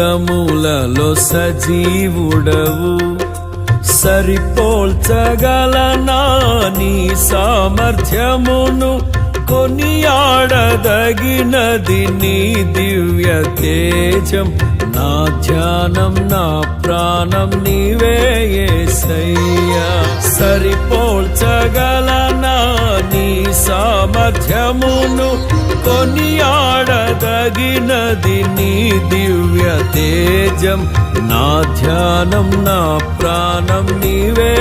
మార్గములలో సజీవుడవు సరిపోల్చగలనా నీ సామర్థ్యమును కొనియాడదగినది నీ దివ్య తేజం నా ధ్యానం నా ప్రాణం నీవే యేసయ్యా సరిపోల్చగలనా నీ సామర్థ్యమును కొనియాడదగినది నీ దివ్య తేజం నా ధ్యానం నా ప్రాణం నీవే